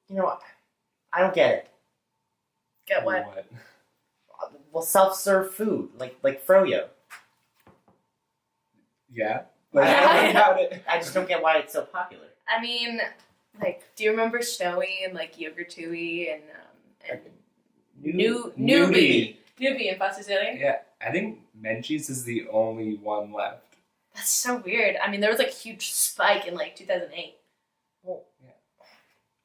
You know, I don't get it. Get what? Well, self-serve food, like Froyo. Yeah. I just don't get why it's so popular. I mean, like, do you remember Snowy and like Yogurtooey and Newbie in Foster's Daily? Yeah, I think Menchie's is the only one left. That's so weird. I mean, there was like a huge spike in like 2008. Well, yeah.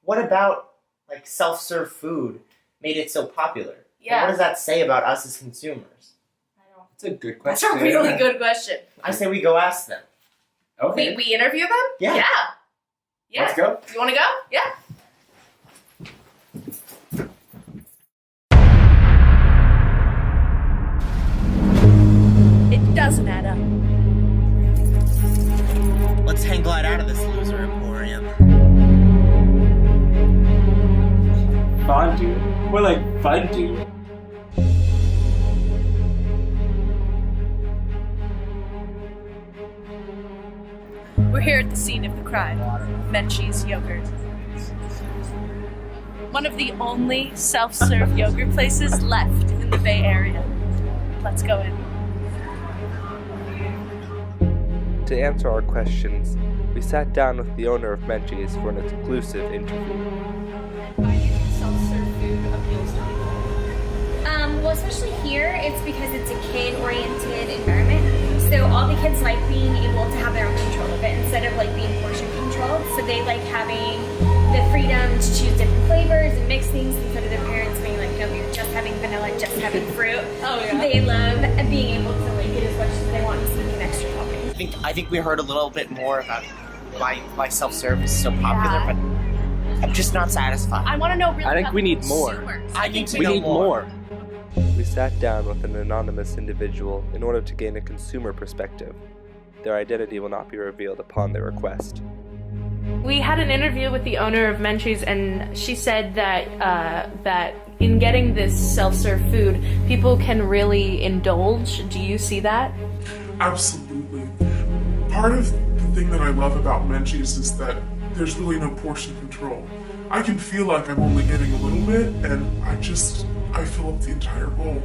What about like self-serve food made it so popular? Yeah. And what does that say about us as consumers? I don't. That's a good question. That's a really good question. I say we go ask them. Okay. We interview them? Yeah. Yeah. Let's go. You want to go? Yeah. It doesn't add up. Let's hang glide out of this loser emporium. Fondue. More like fondue. We're here at the scene of the crime, Menchie's Yogurt. One of the only self-serve yogurt places left in the Bay Area. Let's go in. To answer our questions, we sat down with the owner of Menchie's for an exclusive interview. Why do you think self-serve food appeals to people? Well, especially here, it's because it's a kid-oriented environment. So all the kids like being able to have their own control of it instead of like being portion controlled. So they like having the freedom to choose different flavors and mix things instead of their parents being like, no, you're just having vanilla, just having fruit. Oh yeah. They love being able to like get as much as they want and sneak in extra toppings. I think we heard a little bit more about why self-serve is so popular, but I'm just not satisfied. I want to know really. I think about we the need more. consumers. I need to We know need more. more. We sat down with an anonymous individual in order to gain a consumer perspective. Their identity will not be revealed upon their request. We had an interview with the owner of Menchie's, and she said that in getting this self-serve food, people can really indulge. Do you see that? Absolutely. Part of the thing that I love about Menchie's is that there's really no portion control. I can feel like I'm only getting a little bit, and I fill up the entire bowl.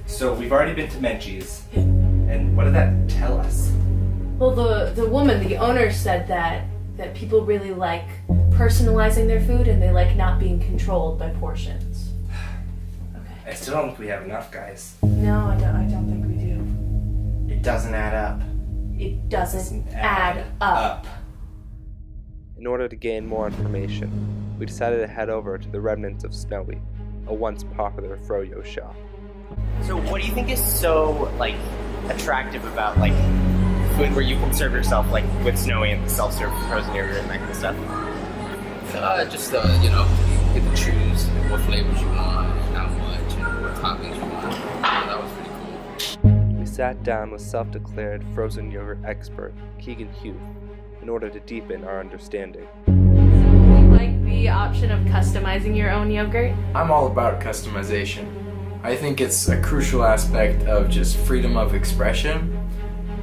So we've already been to Menchie's, and what did that tell us? Well, the woman, the owner, said that people really like personalizing their food and they like not being controlled by portions. Okay. I still don't think we have enough, guys. No, I don't think we do. It doesn't add up. It doesn't add up. In order to gain more information, we decided to head over to the remnants of Snowy, a once popular froyo shop. So what do you think is so, like, attractive about, like, food where you can serve yourself, like, with Snowy and self-serve frozen yogurt and that kind of stuff? You get to choose what flavors you want, how much, and what toppings you want. That was pretty cool. We sat down with self-declared frozen yogurt expert Keegan Hugh in order to deepen our understanding. You like the option of customizing your own yogurt? I'm all about customization. I think it's a crucial aspect of just freedom of expression,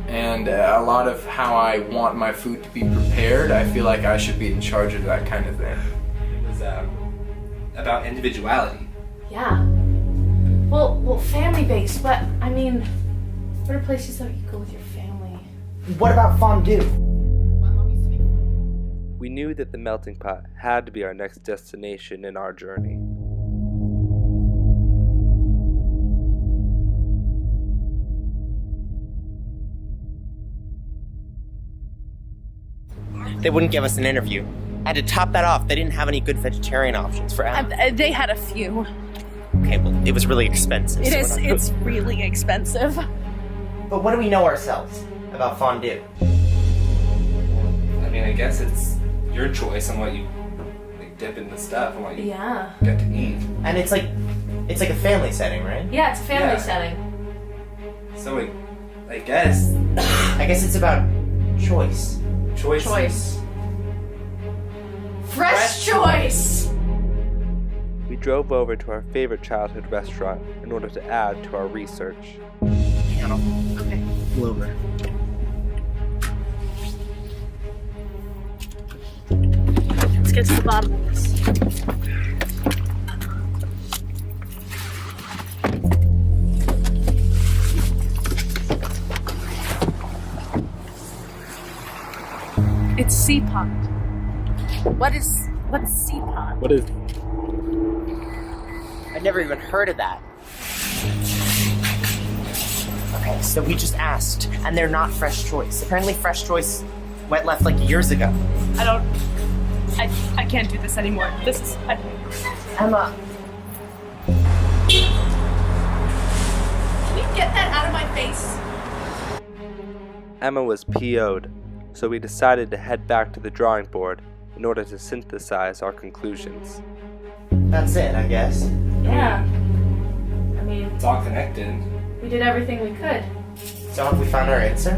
and a lot of how I want my food to be prepared. I feel like I should be in charge of that kind of thing. It was about individuality. Yeah. Well, family-based, but I mean, what are places that you go with your family? What about fondue? We knew that the melting pot had to be our next destination in our journey. They wouldn't give us an interview. And to top that off, they didn't have any good vegetarian options for Emma. They had a few. Okay, well, it was really expensive. It so is. It's really expensive. But what do we know ourselves about fondue? I mean, I guess it's your choice on what you like, dip in the stuff and what you Yeah. get to eat. And it's like a family setting, right? Yeah, it's a family Yeah. setting. So I guess I guess it's about choice. choice. Fresh choice! We drove over to our favorite childhood restaurant in order to add to our research. Piano. Okay. Wilbur. Let's get to the bottom of this. It's sea pond. What's sea pond? What is I'd never even heard of that. Okay, so we just asked, and they're not Fresh Choice. Apparently Fresh Choice went left like years ago. I can't do this anymore. This is. Emma, Can you get that out of my face? Emma was PO'd, so we decided to head back to the drawing board in order to synthesize our conclusions. that's it, I guess. Yeah. I mean, It's all connected. we did everything we could. So have we found our answer?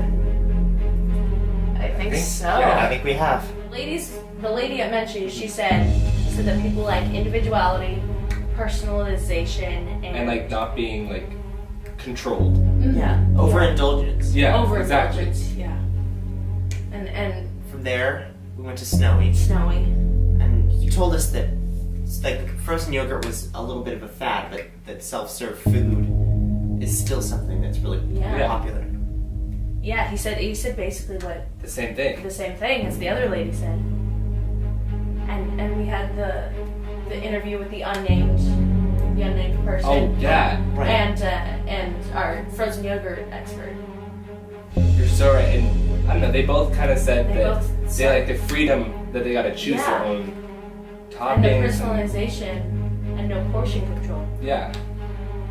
I think so. I think we have. The lady at Menchie's, she said that people like individuality, personalization, And like not being like controlled. yeah, Overindulgence. Yeah, overindulgence, exactly. yeah, and From there, we went to Snowy, snowy. and he told us that like frozen yogurt was a little bit of a fad, but that self-serve food is still something that's really Yeah. popular. Yeah, he said basically what The same thing. the same thing as the other lady said. And we had the interview with the unnamed person. Oh yeah, Right. And our frozen yogurt expert. you're so right. And I don't know, they both kind of said They that both they said- like the freedom that they gotta choose Yeah. their own And the toppings. personalization and no portion control. Yeah.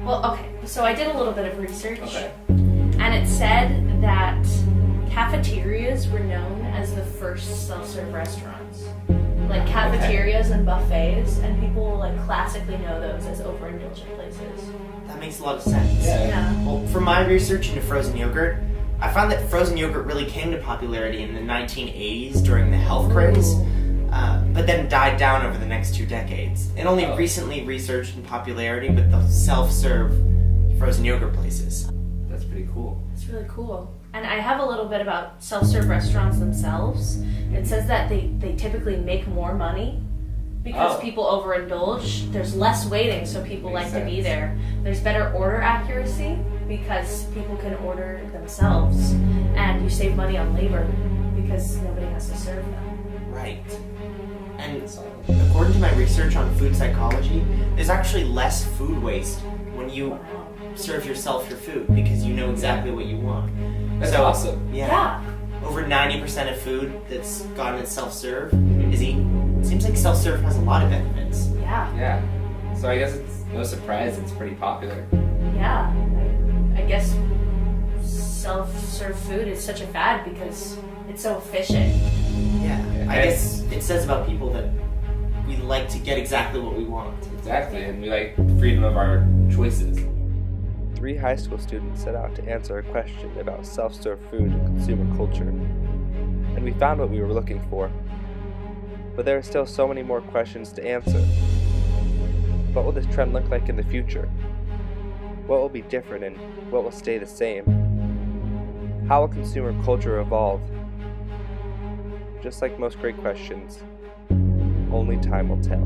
Well, okay, so I did a little bit of research. Okay. And it said that cafeterias were known as the first self-serve restaurants. Like cafeterias and buffets, and people like classically know those as overindulgent places. That makes a lot of sense. Yeah. Well, from my research into frozen yogurt, I found that frozen yogurt really came to popularity in the 1980s during the health craze, but then died down over the next 2 decades. It only recently resurged in popularity with the self-serve frozen yogurt places. That's pretty cool. It's really cool. And I have a little bit about self-serve restaurants themselves. It says that they typically make more money because Oh. people overindulge. There's less waiting, so people Makes like to be sense. there. There's better order accuracy because people can order themselves. And you save money on labor because nobody has to serve them. Right. And according to my research on food psychology, there's actually less food waste when you serve yourself your food because you know exactly what you want. That's So, awesome. Yeah. Over 90% of food that's gotten at self-serve is eaten. It seems like self-serve has a lot of benefits. Yeah. Yeah. So I guess it's no surprise it's pretty popular. Yeah. I guess self-serve food is such a fad because it's so efficient. Yeah. I And- guess it says about people that we like to get exactly what we want. Exactly. And we like freedom of our choices. 3 high school students set out to answer a question about self-serve food and consumer culture, and we found what we were looking for. But there are still so many more questions to answer. What will this trend look like in the future? What will be different and what will stay the same? How will consumer culture evolve? Just like most great questions, only time will tell.